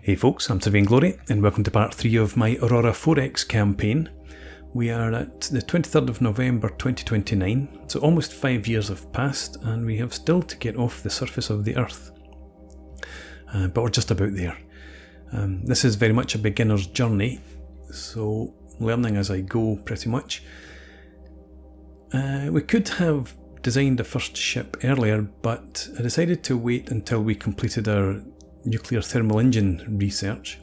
Hey folks, I'm Surveying Glory and welcome to part 3 of my Aurora 4X campaign. We are at the 23rd of November 2029, so almost 5 years have passed and we have still to get off the surface of the Earth. But we're just about there. This is very much a beginner's journey, so learning as I go pretty much. We could have designed a first ship earlier, but I decided to wait until we completed our nuclear thermal engine research.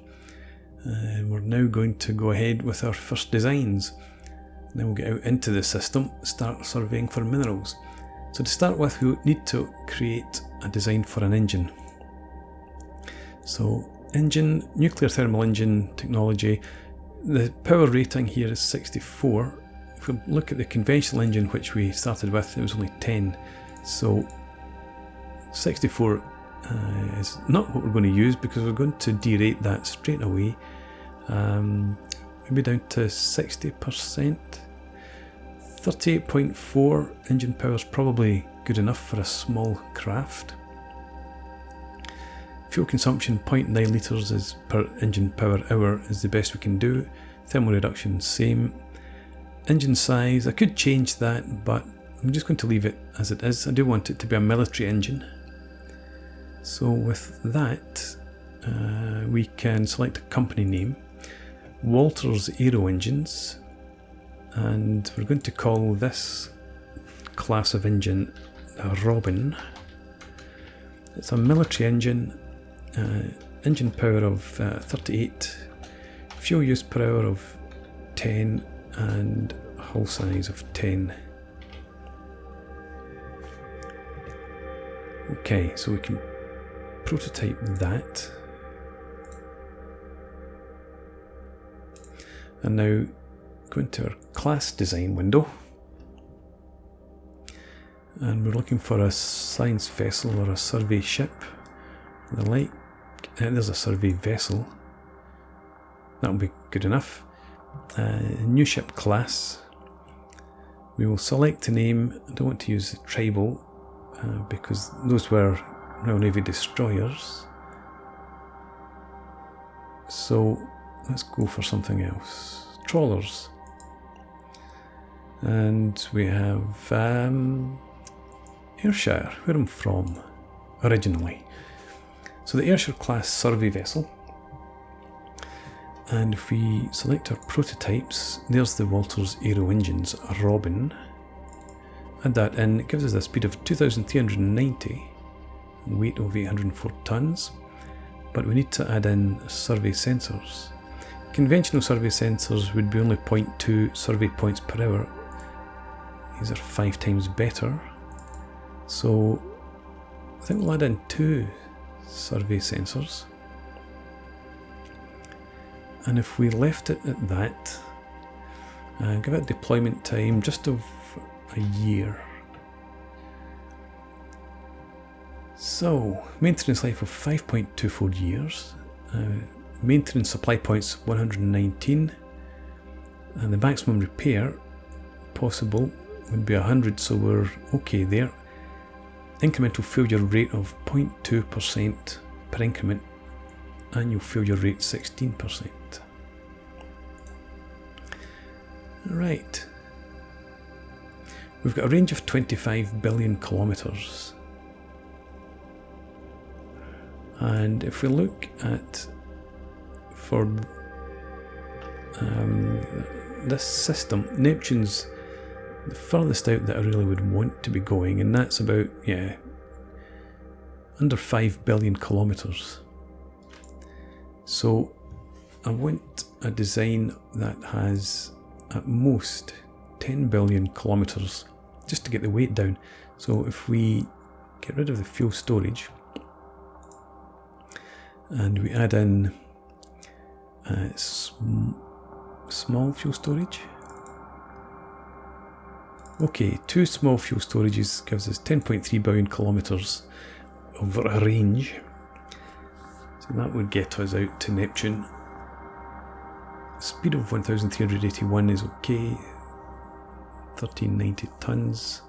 We're now going to go ahead with our first designs. Then we'll get out into the system, start surveying for minerals. So to start with, we need to create a design for an engine. So engine, nuclear thermal engine technology, the power rating here is 64. If we look at the conventional engine which we started with, it was only 10. So 64 is not what we're going to use because we're going to derate that straight away. Maybe down to 60%. 38.4 engine power is probably good enough for a small craft. Fuel consumption 0.9 litres is per engine power hour is the best we can do. Thermal reduction same. Engine size, I could change that, but I'm just going to leave it as it is. I do want it to be a military engine. So with that, we can select a company name, Walters Aero Engines, and we're going to call this class of engine Robin. It's a military engine, engine power of 38, fuel use per hour of 10, and hull size of 10. Okay, so we can prototype that. And now go into our class design window. And we're looking for a science vessel or a survey ship. The like. There's a survey vessel. That'll be good enough. New ship class. We will select a name. I don't want to use the tribal because those were Royal Navy destroyers. So let's go for something else. Trawlers. And we have Ayrshire, where I'm from originally. So the Ayrshire class survey vessel. And if we select our prototypes, there's the Walters Aero Engines Robin. Add that in, it gives us a speed of 2,390 and weight of 804 tonnes. But we need to add in survey sensors. Conventional survey sensors would be only 0.2 survey points per hour. These are 5 times better. So I think we'll add in 2 survey sensors. And if we left it at that, give it deployment time just of a year. So, maintenance life of 5.24 years. Maintenance supply points 119. And the maximum repair possible would be 100, so we're okay there. Incremental failure rate of 0.2% per increment. Annual failure rate 16%. Right. We've got a range of 25 billion kilometres. And if we look at for this system, Neptune's the furthest out that I really would want to be going, and that's about, under 5 billion kilometres. So I want a design that has at most 10 billion kilometres just to get the weight down. So if we get rid of the fuel storage and we add in small fuel storage. Okay, 2 small fuel storages gives us 10.3 billion kilometres of range. So that would get us out to Neptune. Speed of 1,381 is okay. 1,390 tonnes.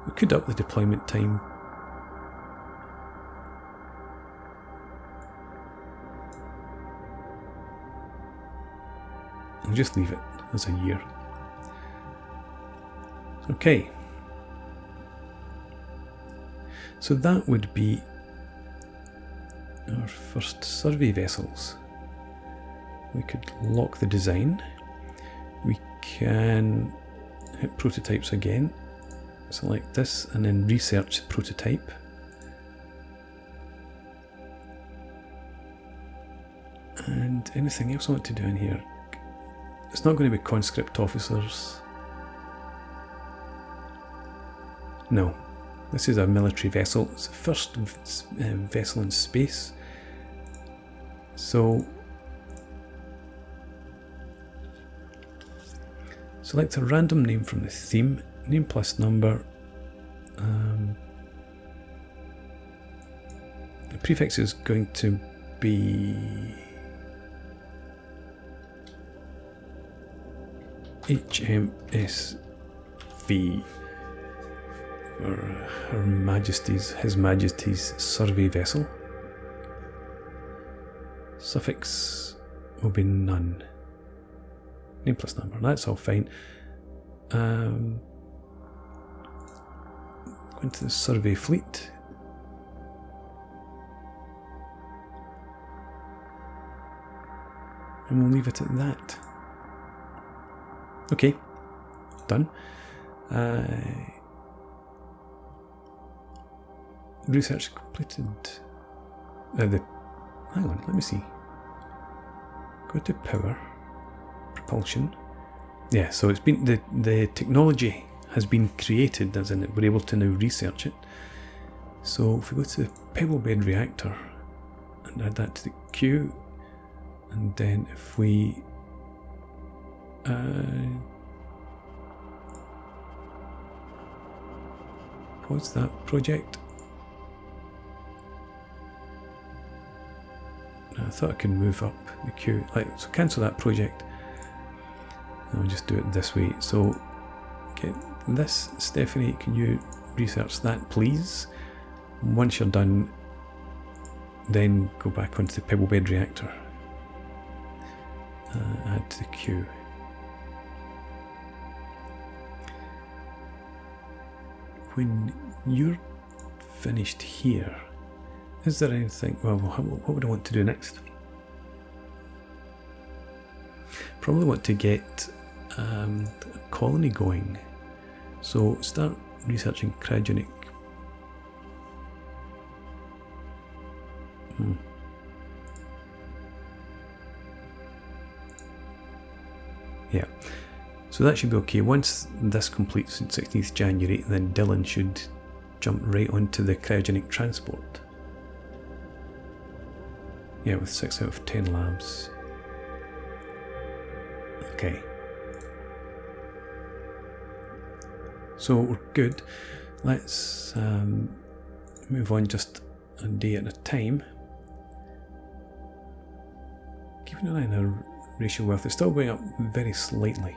We could up the deployment time I'll just leave it as a year. Okay. So that would be our first survey vessels. We could lock the design. We can hit prototypes again, select this and then research prototype. And anything else I want to do in here? It's not going to be conscript officers. No, this is a military vessel. It's the first vessel in space. So select a random name from the theme, name plus number. The prefix is going to be HMSV for Her Majesty's, His Majesty's survey vessel. Suffix will be none. Name plus number, that's all fine. Going to the survey fleet. And we'll leave it at that. Okay, done. Research completed. Hang on, let me see. Go to power, propulsion. Yeah, so it's been the technology has been created, as in we're able to now research it. So if we go to the pebble bed reactor and add that to the queue, and then if we pause that project. I thought I could move up the queue. So cancel that project. I'll just do it this way. So get this, Stephanie, can you research that please? Once you're done, then go back onto the pebble bed reactor. Add to the queue. When you're finished here, is there anything, well, what would I want to do next? Probably want to get a colony going. So start researching cryogenic. Yeah, so that should be okay. Once this completes on 16th January, then Dylan should jump right onto the cryogenic transport. Yeah, with 6 out of 10 labs. Okay. So we're good. Let's move on just a day at a time. Keeping an eye on our racial wealth. It's still going up very slightly.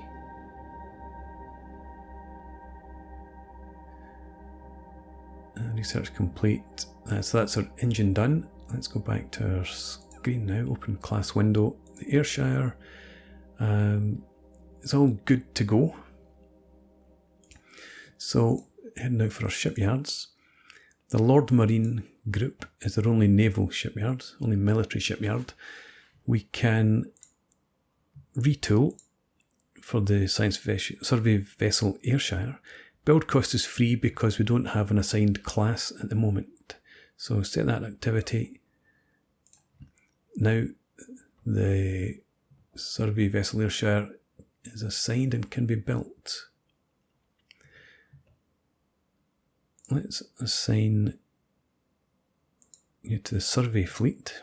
Research complete. So that's our engine done. Let's go back to our screen now. Open class window. The Ayrshire. It's all good to go. So heading out for our shipyards. The Lord Marine Group is their only naval shipyard, only military shipyard. We can retool for the science survey vessel Ayrshire. Build cost is free because we don't have an assigned class at the moment. So set that activity. Now the survey vessel Ayrshire is assigned and can be built. Let's assign you to the survey fleet.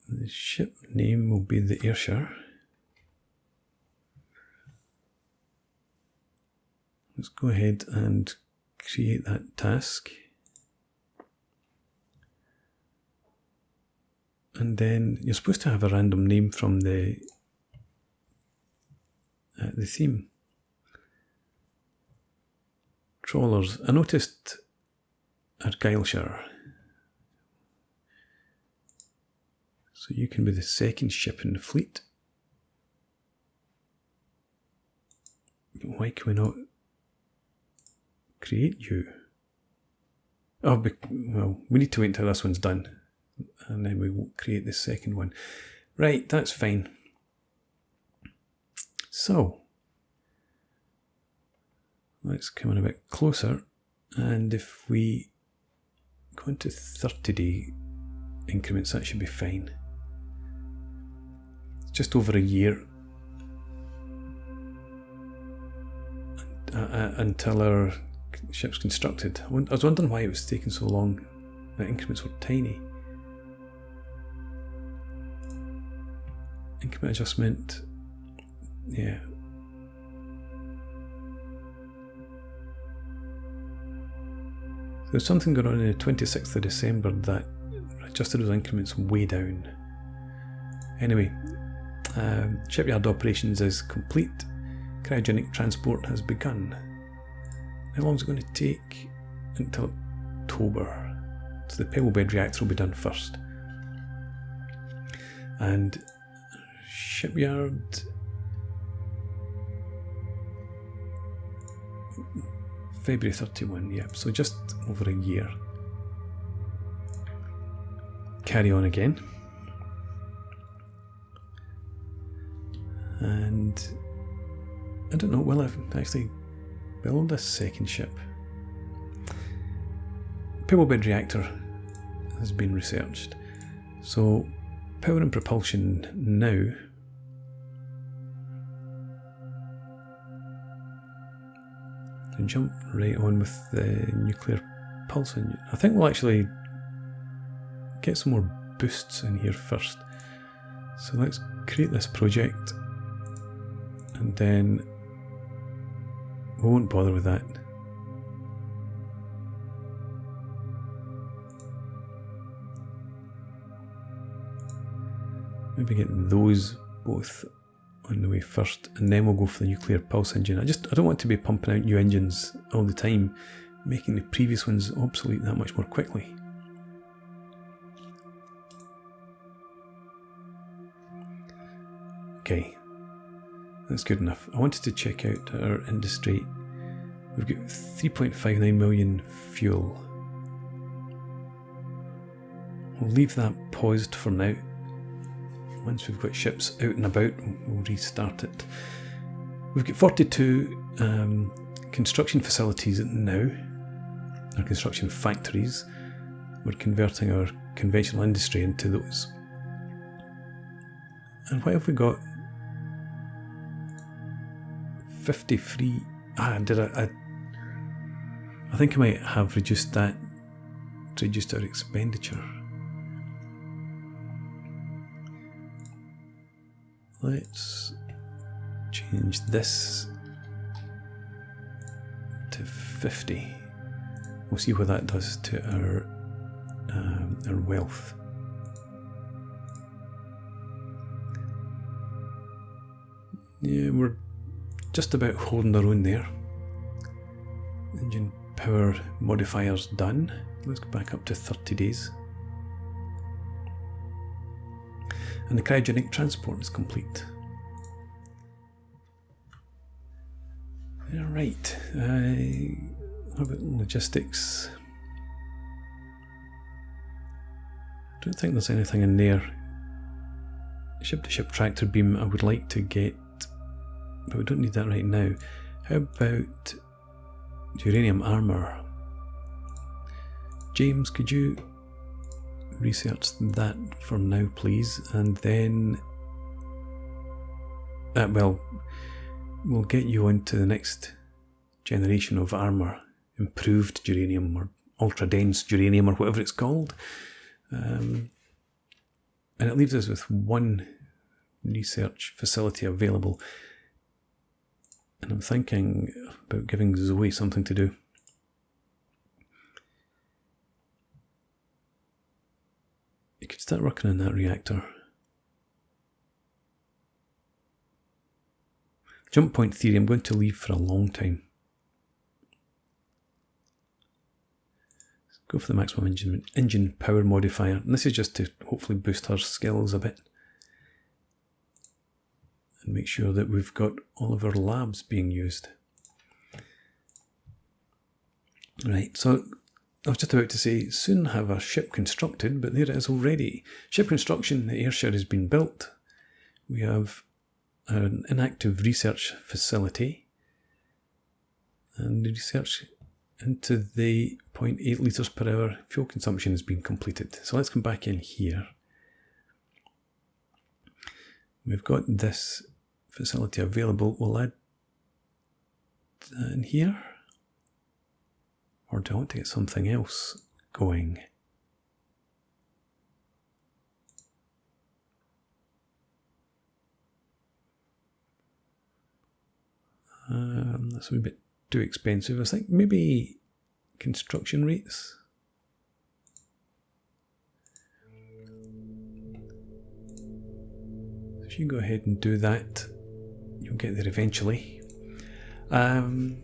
The ship name will be the Ayrshire. Let's go ahead and create that task. And then you're supposed to have a random name from the theme. Trawlers. I noticed Argyllshire. So you can be the second ship in the fleet. But why can we not create you? Oh, well, we need to wait until this one's done. And then we will create the second one. Right, that's fine. So, let's come in a bit closer. And if we go into 30-day increments, that should be fine. It's just over a year until our ship's constructed. I was wondering why it was taking so long. The increments were tiny. Increment adjustment, yeah. There's something going on in the 26th of December that adjusted those increments way down. Anyway, shipyard operations is complete. Cryogenic transport has begun. How long is it going to take? Until October. So the pebble bed reactor will be done first. And shipyard, February 31, yep, so just over a year. Carry on again. And I don't know, will I actually build this second ship? Pebble bed reactor has been researched. So power and propulsion now. And jump right on with the nuclear pulse engine. I think we'll actually get some more boosts in here first. So let's create this project and then we won't bother with that. Maybe get those both on the way first, and then we'll go for the nuclear pulse engine. I don't want to be pumping out new engines all the time, making the previous ones obsolete that much more quickly. Okay, that's good enough. I wanted to check out our industry. We've got 3.59 million fuel. We'll leave that paused for now. Once we've got ships out and about, we'll restart it. We've got 42 construction facilities now, our construction factories. We're converting our conventional industry into those. And what have we got? 53. I think I might have reduced that to reduce our expenditure. Let's change this to 50. We'll see what that does to our wealth. Yeah, we're just about holding our own there. Engine power modifiers done. Let's go back up to 30 days. And the cryogenic transport is complete. Alright, how about logistics? I don't think there's anything in there. Ship-to-ship tractor beam I would like to get, but we don't need that right now. How about uranium armour? James, could you research that for now, please? And then, well, we'll get you onto the next generation of armour, improved uranium or ultra dense uranium or whatever it's called. And it leaves us with one research facility available. And I'm thinking about giving Zoe something to do. You could start working on that reactor. Jump point theory, I'm going to leave for a long time. Go for the maximum engine power modifier. And this is just to hopefully boost our skills a bit. And make sure that we've got all of our labs being used. Right, so I was just about to say, soon have a ship constructed, but there it is already. Ship construction, the airshare has been built. We have an inactive research facility. And the research into the 0.8 litres per hour fuel consumption has been completed. So let's come back in here. We've got this facility available. We'll add that in here. Or do I want to get something else going? That's a wee bit too expensive. I think maybe construction rates. If you go ahead and do that, you'll get there eventually. And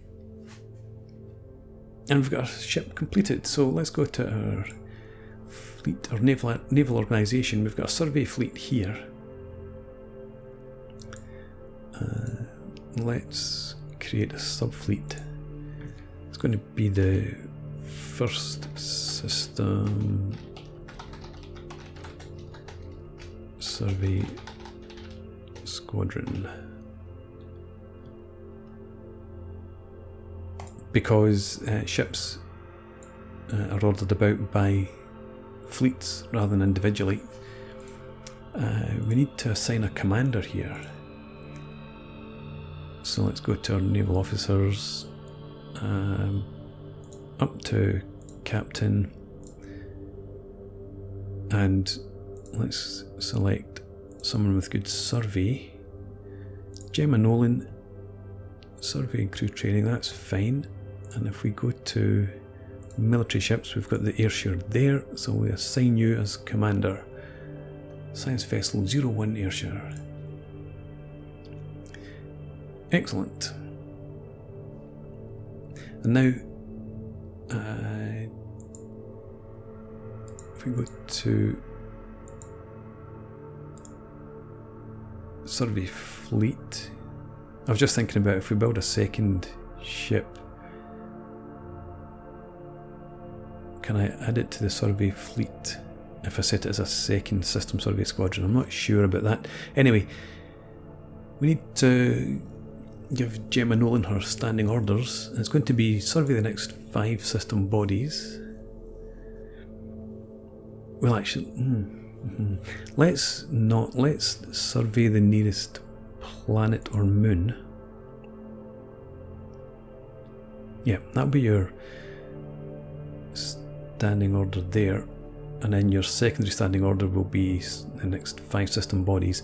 we've got our ship completed, so let's go to our fleet, our naval organisation. We've got a survey fleet here. Let's create a subfleet. It's going to be the first system survey squadron. Because ships are ordered about by fleets rather than individually, we need to assign a commander here. So let's go to our naval officers, up to captain, and let's select someone with good survey. Gemma Nolan, survey and crew training, that's fine. And if we go to military ships, we've got the airshare there, so we assign you as commander. Science Vessel 01 airshare. Excellent. And now, if we go to survey fleet, I was just thinking about if we build a second ship, can I add it to the survey fleet if I set it as a second system survey squadron? I'm not sure about that. Anyway, we need to give Gemma Nolan her standing orders. It's going to be survey the next 5 system bodies. Well, actually, let's survey the nearest planet or moon. Yeah, that'll be your standing order there, and then your secondary standing order will be the next 5 system bodies.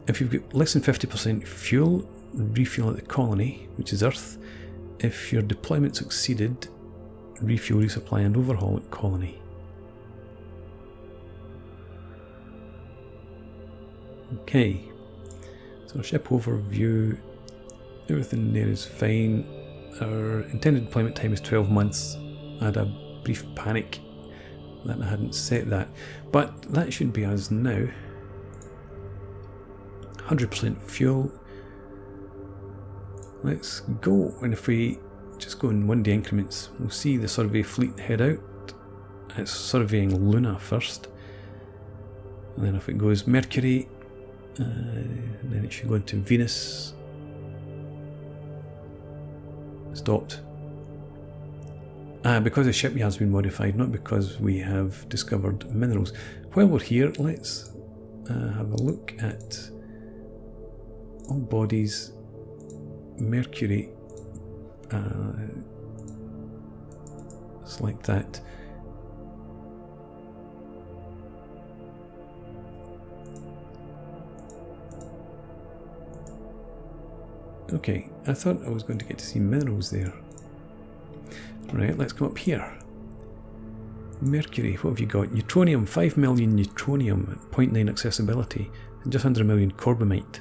If you've got less than 50% fuel, refuel at the colony, which is Earth. If your deployment succeeded, refuel, resupply and overhaul at colony. Okay, so ship overview, everything there is fine. Our intended deployment time is 12 months. I had a brief panic that I hadn't set that, but that should be us now. 100% fuel. Let's go, and if we just go in 1 day increments, we'll see the survey fleet head out. It's surveying Luna first, and then if it goes Mercury, then it should go into Venus. Stopped. Because the shipyard's been modified, not because we have discovered minerals. While we're here, let's have a look at all bodies. Mercury, select that. Okay, I thought I was going to get to see minerals there. Right, let's come up here. Mercury, what have you got? Neutronium, 5 million neutronium, 0.9 accessibility, and just under 1 million corbamite.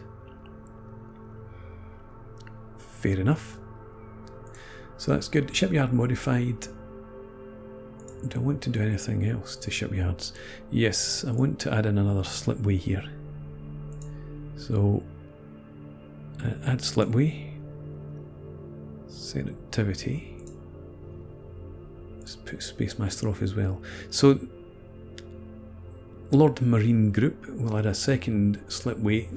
Fair enough. So that's good. Shipyard modified. do I want to do anything else to shipyards? Yes, I want to add in another slipway here. So, add slipway, set activity, let's put Space Master off as well. So, Lord Marine Group will add a second slipway.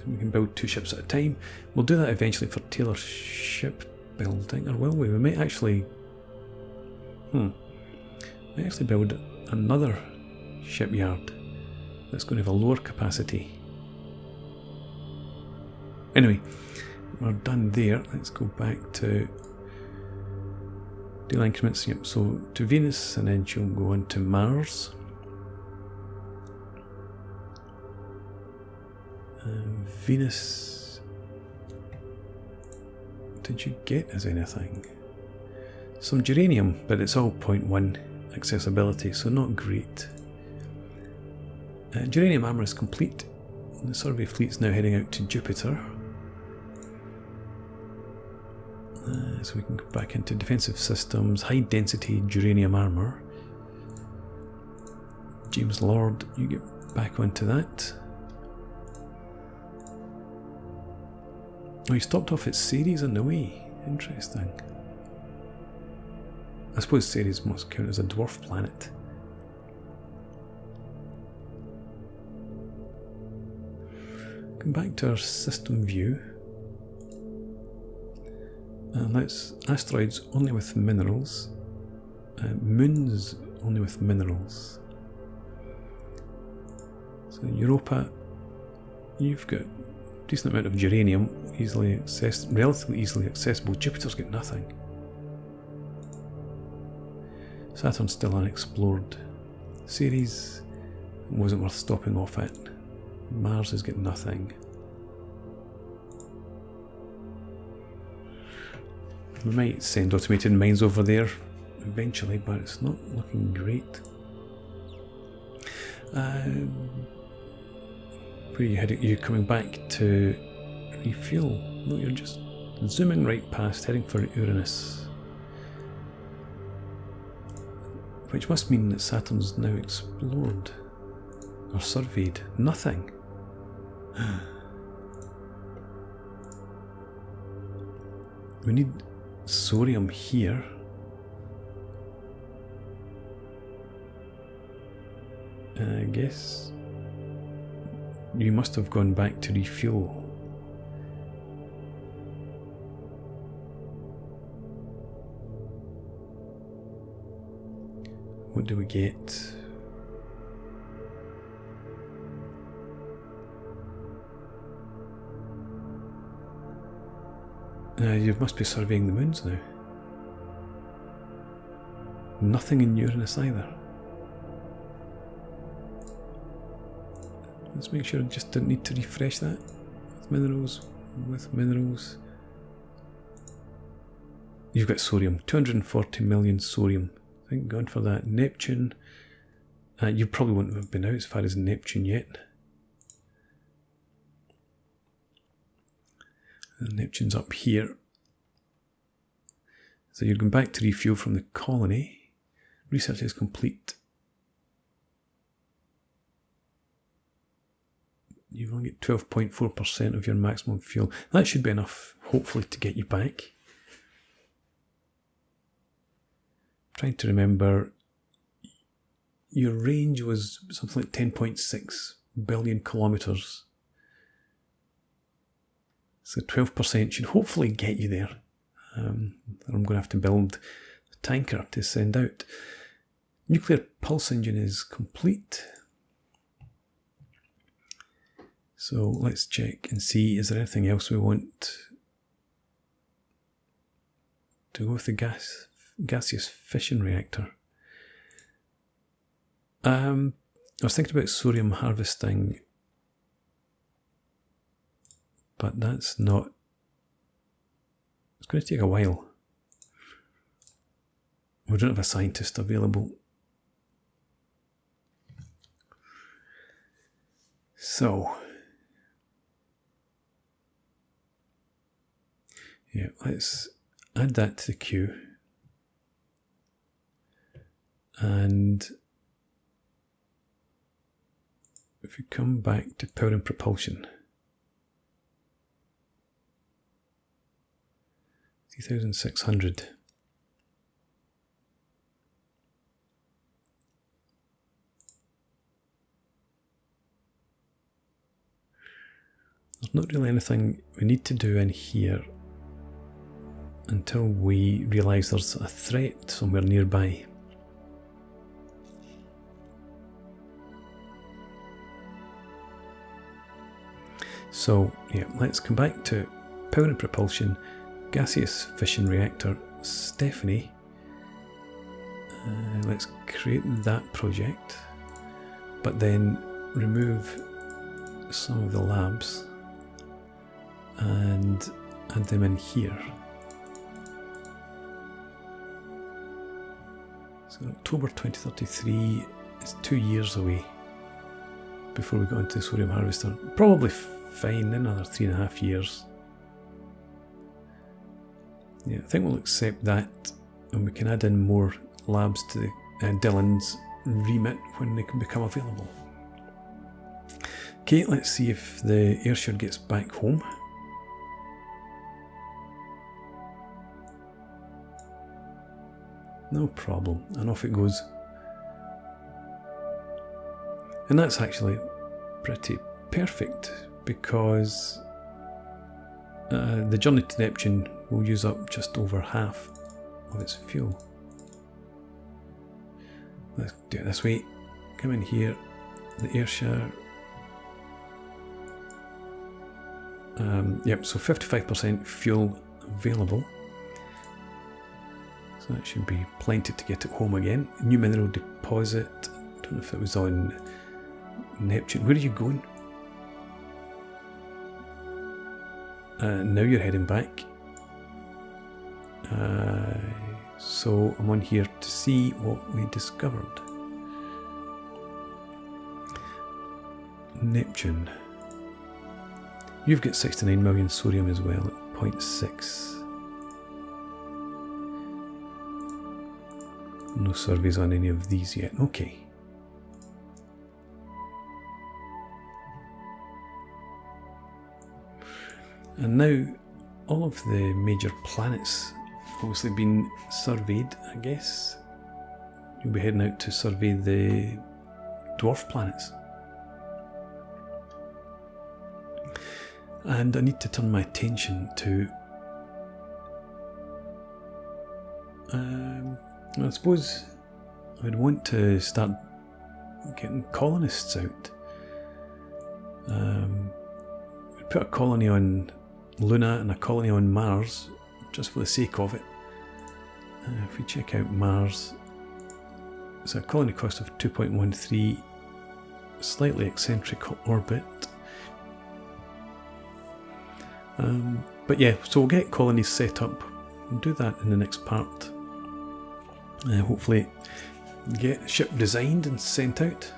We can build 2 ships at a time. We'll do that eventually for Taylor shipbuilding, or will we? We might actually... might actually build another shipyard that's going to have a lower capacity. Anyway, we're done there. Let's go back to deal increments. Yep, so to Venus, and then she'll go on to Mars. Venus, did you get us anything? Some geranium, but it's all 0.1 accessibility, so not great. Geranium armour is complete. The survey fleet's now heading out to Jupiter. So we can go back into defensive systems, high density geranium armour. James Lord, you get back onto that. Oh, he stopped off at Ceres on the way. Interesting. I suppose Ceres must count as a dwarf planet. Come back to our system view. And let's asteroids only with minerals. Moons only with minerals. So Europa, you've got a decent amount of geranium, relatively easily accessible. Jupiter's got nothing. Saturn's still unexplored. Ceres wasn't worth stopping off at. Mars has got nothing. We might send automated mines over there eventually, but it's not looking great. Where are you heading? You're coming back to refuel? No, you're just zooming right past, heading for Uranus. Which must mean that Saturn's now explored or surveyed. Nothing. We need sodium here. I guess you must have gone back to refuel. What do we get? You must be surveying the moons now. Nothing in Uranus either. Let's make sure I just didn't need to refresh that. With minerals. You've got sodium, 240 million sodium. Thank God for that. Neptune, you probably wouldn't have been out as far as Neptune yet. And Neptune's up here. So you're going back to refuel from the colony. Research is complete. You've only got 12.4% of your maximum fuel. That should be enough, hopefully, to get you back. Trying to remember, your range was something like 10.6 billion kilometres. So 12% should hopefully get you there. I'm going to have to build a tanker to send out. Nuclear pulse engine is complete. So let's check and see, is there anything else we want to go with the gaseous fission reactor? I was thinking about sodium harvesting, but that's not... It's going to take a while. We don't have a scientist available. So... yeah, let's add that to the queue. And if we come back to power and propulsion, 3,600. There's not really anything we need to do in here until we realise there's a threat somewhere nearby. So yeah, let's come back to power and propulsion, gaseous fission reactor, Stephanie. Let's create that project, but then remove some of the labs and add them in here. So October 2033 is 2 years away before we go into the sodium harvester. Probably fine, another 3.5 years. Yeah, I think we'll accept that, and we can add in more labs to the, Dylan's remit when they can become available. Okay, let's see if the airship gets back home. No problem, and off it goes. And that's actually pretty perfect, because the journey to Neptune will use up just over half of its fuel. Let's do it this way. Come in here, the airship. Yep, so 55% fuel available. So that should be plenty to get it home again. New mineral deposit. Don't know if it was on Neptune. Where are you going? Now you're heading back. So I'm on here to see what we discovered. Neptune. You've got 69 million sodium as well at 0.6. No surveys on any of these yet. Okay. And now all of the major planets have obviously been surveyed, I guess. You'll be heading out to survey the dwarf planets. And I need to turn my attention to I suppose I'd want to start getting colonists out. We'd put a colony on Luna and a colony on Mars, just for the sake of it. If we check out Mars, it's a colony cost of 2.13, slightly eccentric orbit. But yeah, so we'll get colonies set up. We'll do that in the next part. Hopefully get a ship designed and sent out.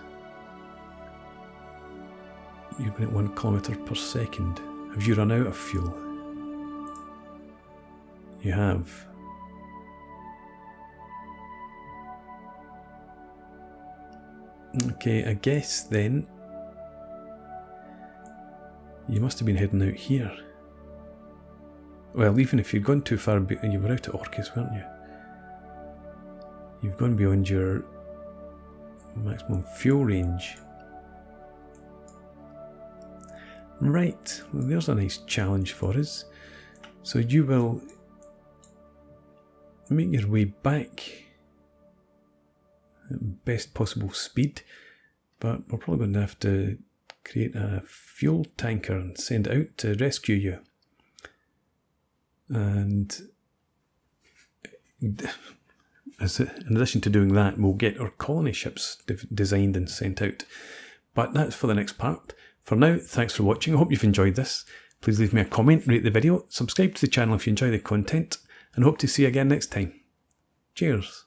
You're going at 1 kilometre per second. Have you run out of fuel? You have. Okay, I guess then you must have been heading out here. Well, even if you'd gone too far, you were out at Orcus, weren't you? You've gone beyond your maximum fuel range. Right, well, there's a nice challenge for us. So you will make your way back at best possible speed, but we're probably going to have to create a fuel tanker and send it out to rescue you. And in addition to doing that, we'll get our colony ships designed and sent out. But that's for the next part. For now, thanks for watching. I hope you've enjoyed this. Please leave me a comment, rate the video, subscribe to the channel if you enjoy the content, and hope to see you again next time. Cheers.